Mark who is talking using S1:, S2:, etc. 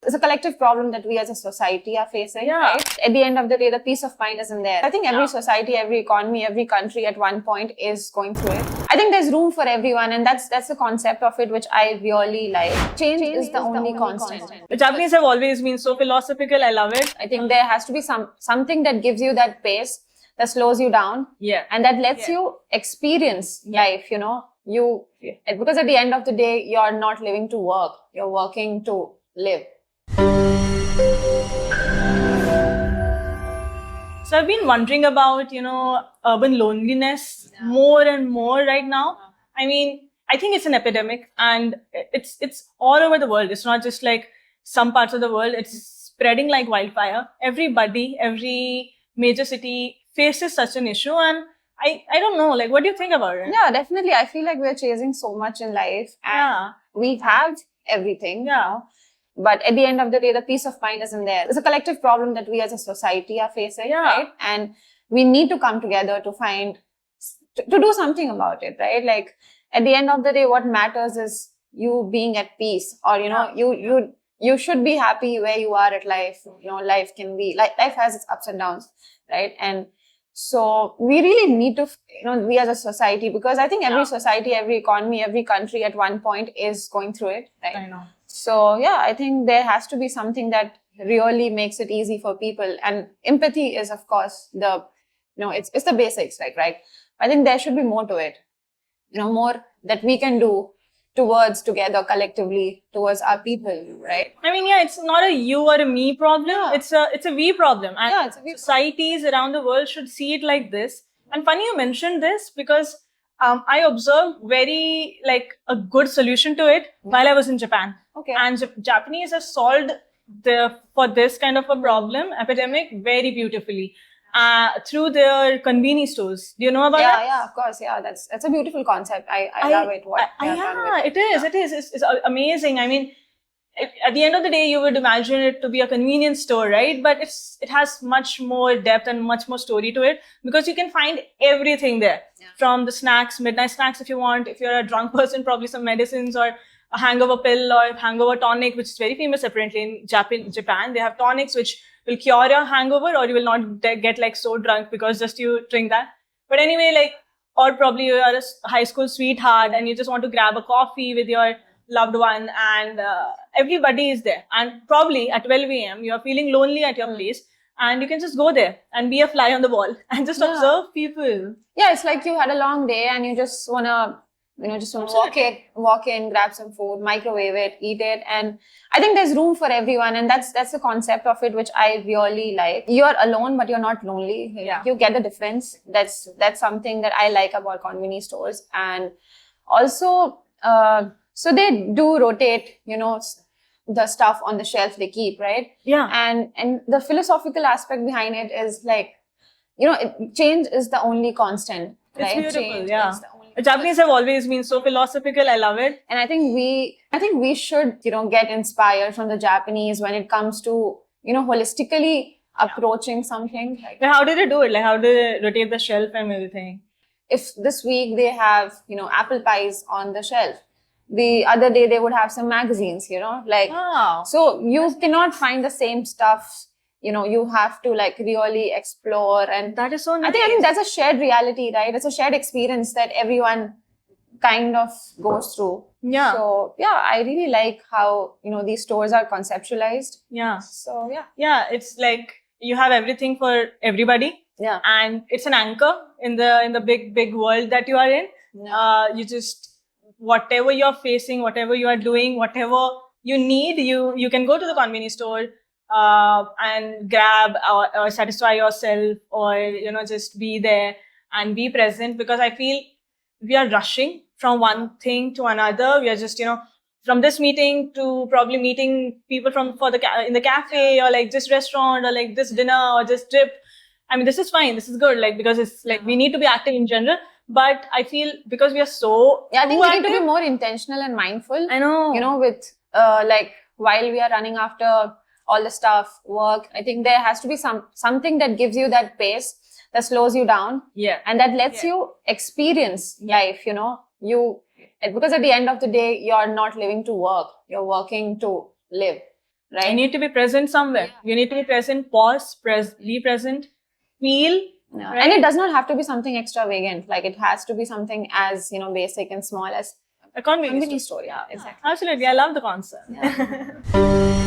S1: it's a collective problem that we as a society are facing, right? At the end of the day, the peace of mind isn't there. I think every society, every economy, every country at one point is going through it. I think there's room for everyone, and that's the concept of it, which I really like. Change is the only constant.
S2: The Japanese have always been so philosophical. I love it.
S1: I think there has to be something that gives you that pace, that slows you down, and that lets you experience life, because at the end of the day, you're not living to work, you're working to live.
S2: So I've been wondering about, urban loneliness more and more right now. I mean, I think it's an epidemic, and it's all over the world. It's not just like some parts of the world. It's spreading like wildfire. Everybody, every major city faces such an issue, and I don't know, like, what do you think about it?
S1: Yeah, definitely. I feel like we're chasing so much in life, and we've had everything. But at the end of the day, the peace of mind isn't there. It's a collective problem that we as a society are facing, right? And we need to come together to do something about it, right? Like, at the end of the day, what matters is you being at peace, or, you should be happy where you are at life. Life has its ups and downs, right? And so we really need to, we as a society, because I think every society, every economy, every country at one point is going through it, right?
S2: I know.
S1: So I think there has to be something that really makes it easy for people. And empathy is, of course, it's the basics, right? I think there should be more to it, more that we can do together collectively towards our people, right?
S2: I mean, it's not a you or a me problem. It's a we problem. And
S1: it's a we
S2: societies around the world should see it like this. And funny you mentioned this, because I observed very a good solution to it while I was in Japan.
S1: Okay.
S2: And Japanese have solved for this kind of a problem, epidemic, very beautifully. Through their convenience stores. Do you know about that?
S1: Yeah, of course. Yeah, that's a beautiful concept. I love it.
S2: It is. It's amazing. I mean, at the end of the day, you would imagine it to be a convenience store, right? But it has much more depth and much more story to it, because you can find everything there. From the snacks, midnight snacks if you want. If you're a drunk person, probably some medicines, or a hangover pill or hangover tonic, which is very famous apparently in Japan. They have tonics which will cure your hangover, or you will not get so drunk because just you drink that. But anyway, or probably you are a high school sweetheart and you just want to grab a coffee with your loved one, and everybody is there. And probably at 12 a.m. you are feeling lonely at your place, and you can just go there and be a fly on the wall and just observe people.
S1: Yeah, it's like you had a long day and you just wanna walk in, grab some food, microwave it, eat it. And I think there's room for everyone, and that's the concept of it, which I really like. You're alone, but you're not lonely. You get the difference. That's something that I like about convenience stores. And also, so they do rotate, the stuff on the shelf they keep, right?
S2: Yeah.
S1: And the philosophical aspect behind it is change is the only constant.
S2: It's
S1: right?
S2: beautiful, The Japanese have always been so philosophical. I love it.
S1: And I think we should, get inspired from the Japanese when it comes to, holistically approaching something.
S2: How did they do it? How do they rotate the shelf and everything?
S1: If this week they have, apple pies on the shelf, the other day they would have some magazines, so you cannot find the same stuff. You have to really explore, and
S2: that is so nice.
S1: I think that's a shared reality, right? It's a shared experience that everyone kind of goes through.
S2: Yeah.
S1: So I really like how, these stores are conceptualized.
S2: Yeah.
S1: So
S2: it's like you have everything for everybody.
S1: Yeah.
S2: And it's an anchor in the big world that you are in.
S1: Yeah.
S2: You just, whatever you're facing, whatever you are doing, whatever you need, you can go to the convenience store and grab or satisfy yourself, or just be there and be present. Because I feel we are rushing from one thing to another. We are just from this meeting to probably meeting people in the cafe, or this restaurant, or this dinner, or this trip. I mean, this is fine, this is good, because it's we need to be active in general. But I feel because we are so
S1: I think we need to be more intentional and mindful.
S2: I know.
S1: With while we are running after all the stuff, work, I think there has to be something that gives you that pace, that slows you down.
S2: Yeah.
S1: And that lets you experience life, because at the end of the day, you're not living to work, you're working to live. right?
S2: You need to be present somewhere. You need to be present, pause, be present, feel.
S1: Yeah.
S2: Right?
S1: And it does not have to be something extravagant. Like, it has to be something as, basic and small as
S2: A convenience
S1: convenience
S2: store.
S1: store. Yeah, exactly.
S2: Absolutely. I love the concept.
S1: Yeah.